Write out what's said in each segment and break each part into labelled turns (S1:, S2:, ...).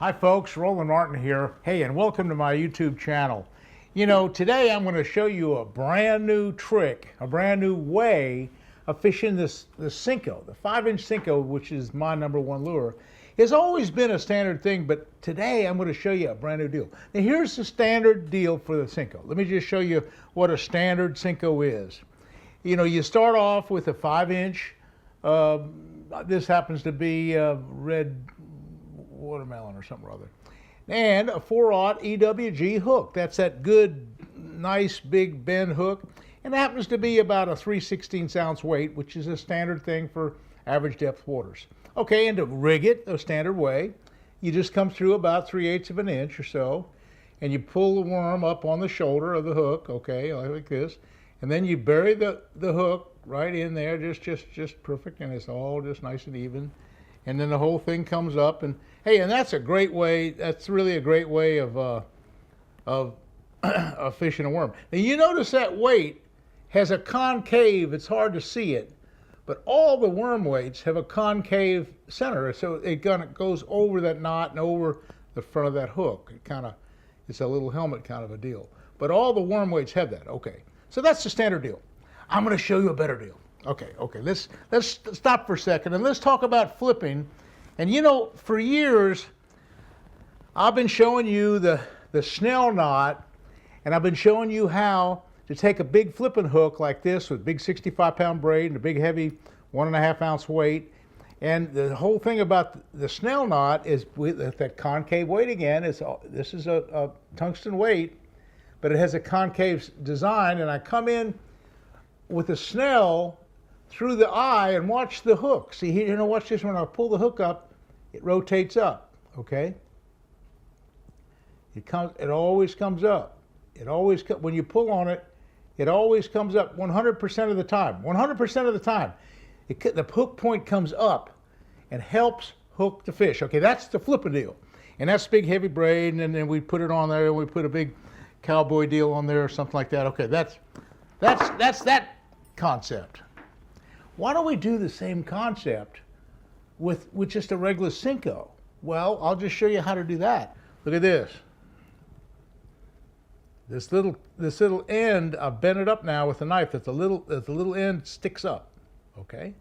S1: Hi folks, Roland Martin here. Hey, and welcome to my YouTube channel. You know, today I'm going to show you a brand new trick, a brand new way of fishing the Senko, the 5-inch Senko, which is my #1 lure. It's always been a standard thing, but today I'm going to show you a brand new deal. Now here's the standard deal for the Senko. Let me just show you what a standard Senko is. You know, you start off with a 5-inch. This happens to be red watermelon or something or other, and a 4/0 EWG hook. That's that good, nice big bend hook, and it happens to be about a 3/16 ounce weight, which is a standard thing for average depth waters. Okay, and to rig it a standard way, you just come through about 3/8 of an inch or so, and you pull the worm up on the shoulder of the hook, okay, like this, and then you bury the hook right in there, just perfect, and it's all just nice and even. And then the whole thing comes up, and hey, and that's a great way. That's really a great way of fishing a worm. Now you notice that weight has a concave. It's hard to see it, but all the worm weights have a concave center, so it kind of goes over that knot and over the front of that hook. It's a little helmet kind of a deal. But all the worm weights have that. Okay, so that's the standard deal. I'm going to show you a better deal. Okay, let's stop for a second and let's talk about flipping. And you know, for years, I've been showing you the Snail Knot, and I've been showing you how to take a big flipping hook like this with big 65-pound braid and a big heavy 1.5 ounce weight. And the whole thing about the Snail Knot is with that concave weight again. This is a tungsten weight, but it has a concave design, and I come in with a snell through the eye and watch the hook. See here, watch this. When I pull the hook up, it rotates up, okay? It always comes up. When you pull on it, it always comes up 100% of the time. 100% of the time. The hook point comes up and helps hook the fish. Okay, that's the flipping deal. And that's big heavy braid, and then we put it on there, and we put a big cowboy deal on there or something like that. Okay, that's that concept. Why don't we do the same concept with just a regular Senko? Well, I'll just show you how to do that. Look at this. This little end, I've bent it up now with a knife. The little end sticks up. Okay,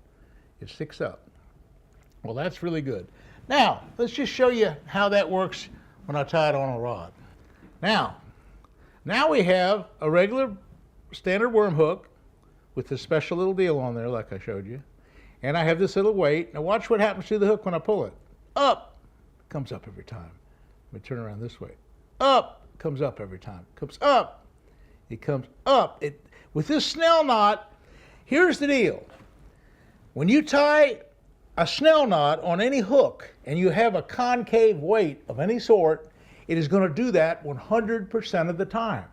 S1: it sticks up. Well, that's really good. Now let's just show you how that works when I tie it on a rod. Now we have a regular standard worm hook with this special little deal on there like I showed you. And I have this little weight. Now watch what happens to the hook when I pull it. Up, comes up every time. Let me turn around this way. Up, comes up every time. Comes up, it comes up. With this Snail Knot, here's the deal. When you tie a Snail Knot on any hook and you have a concave weight of any sort, it is going to do that 100% of the time.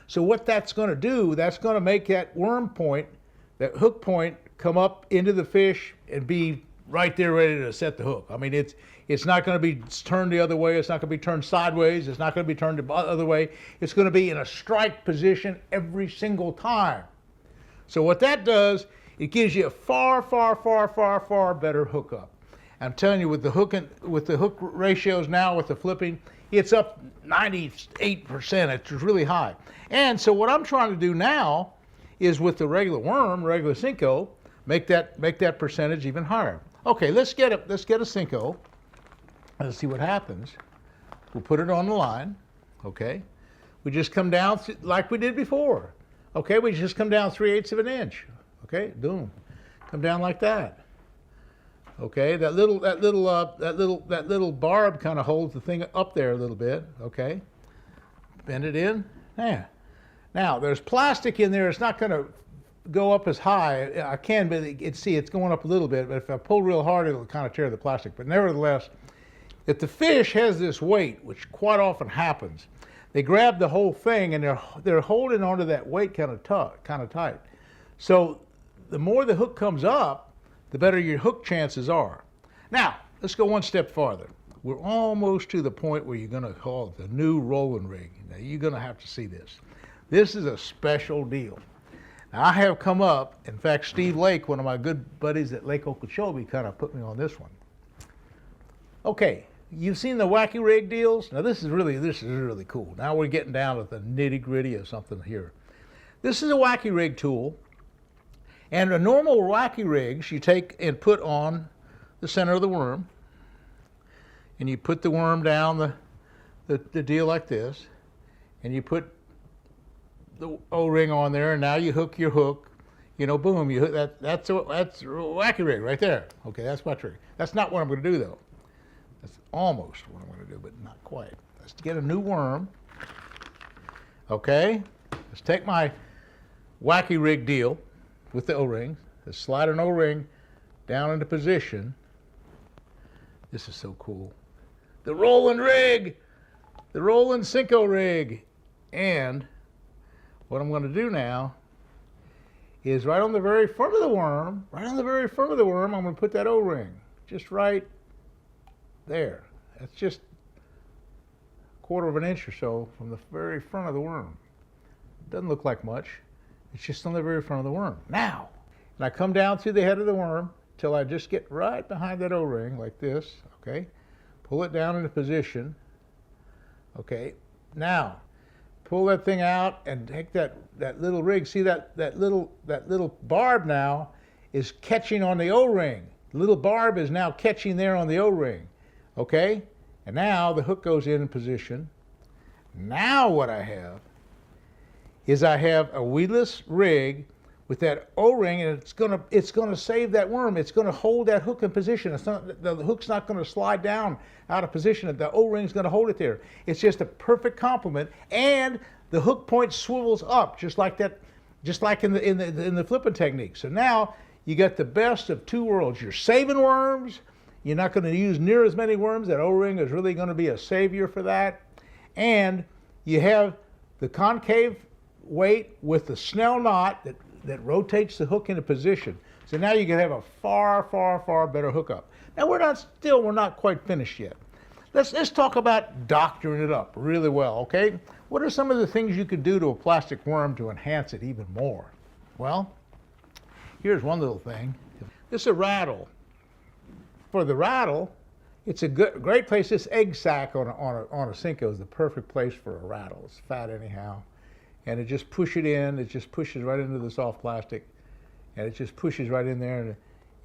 S1: So what that's going to do, that's going to make that worm point, that hook point, come up into the fish and be right there ready to set the hook. I mean, it's not going to be turned the other way. It's not going to be turned sideways. It's not going to be turned the other way. It's going to be in a strike position every single time. So what that does, it gives you a far better hookup. I'm telling you, with the hook ratios now, with the flipping, it's up 98%. It's really high. And so what I'm trying to do now is with the regular worm, regular Senko, make that percentage even higher. Okay, let's get a Senko. Let's see what happens. We'll put it on the line. Okay, we just come down like we did before. Okay, we just come down 3/8 of an inch. Okay, boom, come down like that. Okay, that little barb kind of holds the thing up there a little bit. Okay, bend it in. Yeah. Now there's plastic in there. It's not going to go up as high. I can, but it's going up a little bit. But if I pull real hard, it'll kind of tear the plastic. But nevertheless, if the fish has this weight, which quite often happens, they grab the whole thing and they're holding onto that weight kind of tight. So the more the hook comes up, the better your hook chances are. Now, let's go one step farther. We're almost to the point where you're going to call it the new Roland Rig. Now, you're going to have to see this. This is a special deal. Now, I have come up, in fact, Steve Lake, one of my good buddies at Lake Okeechobee, kind of put me on this one. Okay, you've seen the Wacky Rig deals. Now this is really cool. Now we're getting down to the nitty gritty of something here. This is a Wacky Rig tool, and a normal Wacky Rigs you take and put on the center of the worm, and you put the worm down the deal like this, and you put the O-ring on there, and now you hook your hook. You know, boom, you hook that's a Wacky Rig right there. Okay, that's my trick. That's not what I'm going to do though. That's almost what I'm going to do, but not quite. Let's get a new worm. Okay, let's take my Wacky Rig deal with the O-rings. Let's slide an O-ring down into position. This is so cool. The Roland Rig, the Roland Senko rig. And what I'm going to do now is right on the very front of the worm, I'm going to put that O-ring just right there. That's just a 1/4 of an inch or so from the very front of the worm. Doesn't look like much. It's just on the very front of the worm. Now, and I come down through the head of the worm till I just get right behind that O-ring like this, okay? Pull it down into position, okay? Now, pull that thing out and take that little rig. See that little barb now is catching on the O-ring. The little barb is now catching there on the O-ring, okay? And now the hook goes in position. Now what I have is I have a weedless rig with that O-ring, and it's gonna save that worm. It's gonna hold that hook in position. It's not, the hook's not gonna slide down out of position. The O-ring's gonna hold it there. It's just a perfect complement, and the hook point swivels up just like that, just like in the flipping technique. So now you got the best of two worlds. You're saving worms. You're not going to use near as many worms. That O-ring is really going to be a savior for that. And you have the concave weight with the Snail Knot that rotates the hook into position. So now you can have a far, far, far better hookup. Now we're not quite finished yet. Let's talk about doctoring it up really well, okay? What are some of the things you could do to a plastic worm to enhance it even more? Well, here's one little thing. This is a rattle. For the rattle, it's a great place. This egg sac on a Senko is the perfect place for a rattle. It's fat anyhow. And it just push it in. It just pushes right into the soft plastic. And it just pushes right in there. And it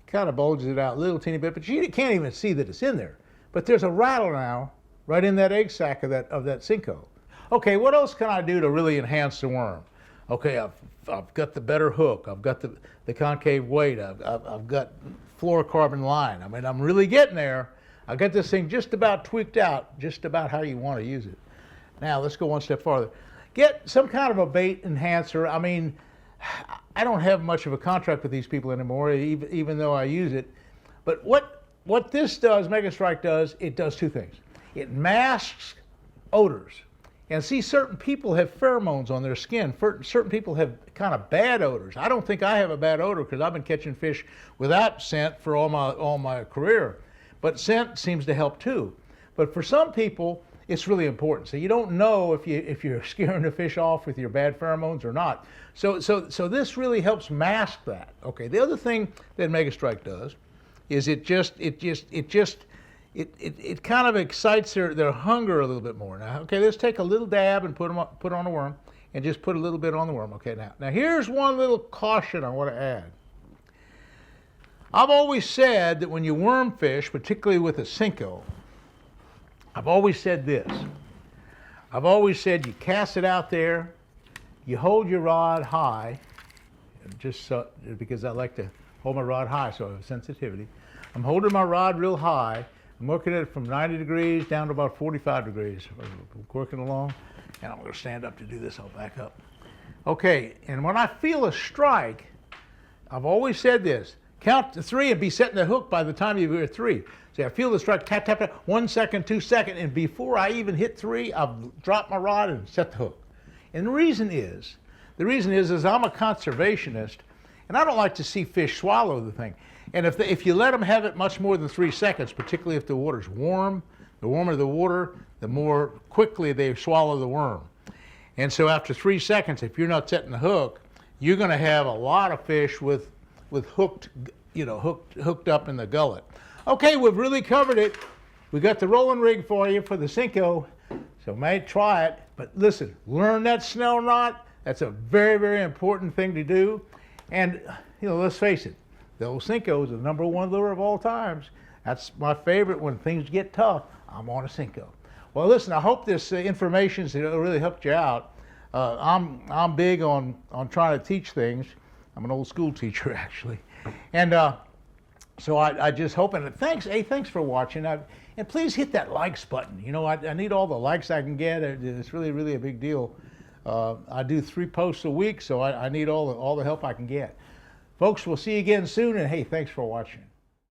S1: kind of bulges it out a little teeny bit. But you can't even see that it's in there. But there's a rattle now right in that egg sac of that Senko. Okay, what else can I do to really enhance the worm? Okay, I've got the better hook. I've got the concave weight. I've got fluorocarbon line. I mean, I'm really getting there. I got this thing just about tweaked out, just about how you want to use it. Now, let's go one step farther. Get some kind of a bait enhancer. I mean, I don't have much of a contract with these people anymore, even though I use it. But what this does, MegaStrike does, it does two things. It masks odors. And see, certain people have pheromones on their skin. Certain people have kind of bad odors. I don't think I have a bad odor because I've been catching fish without scent for all my career. But scent seems to help too. But for some people, it's really important. So you don't know if you're scaring the fish off with your bad pheromones or not. So this really helps mask that. Okay. The other thing that MegaStrike does is it kind of excites their hunger a little bit more. Now, okay, let's take a little dab and put on a worm, and just put a little bit on the worm. Okay, now here's one little caution I want to add. I've always said that when you worm fish, particularly with a Senko, I've always said this. I've always said you cast it out there, you hold your rod high, just so, because I like to hold my rod high, so I have sensitivity. I'm holding my rod real high. I'm working it from 90 degrees down to about 45 degrees. I'm working along, and I'm going to stand up to do this. I'll back up. Okay, and when I feel a strike, I've always said this, count to 3 and be setting the hook by the time you get 3. See, I feel the strike, tap, tap, tap, 1 second, 2 seconds, and before I even hit 3, I've dropped my rod and set the hook. And the reason is I'm a conservationist, and I don't like to see fish swallow the thing. And if you let them have it much more than 3 seconds, particularly if the water's warm, the warmer the water, the more quickly they swallow the worm. And so after 3 seconds, if you're not setting the hook, you're going to have a lot of fish with hooked up in the gullet. Okay, we've really covered it. we got the Roland rig for you for the Senko, so may try it. But listen, learn that snell knot. That's a very, very important thing to do. And, you know, let's face it, the old Senko is the #1 lure of all times. That's my favorite. When things get tough, I'm on a Senko. Well, listen, I hope this information really helped you out. I'm big on trying to teach things. I'm an old school teacher, actually. And so I just hope, and thanks for watching. And please hit that likes button. You know, I need all the likes I can get. It's really, really a big deal. I do 3 posts a week, so I need all the help I can get. Folks, we'll see you again soon, and hey, thanks for watching.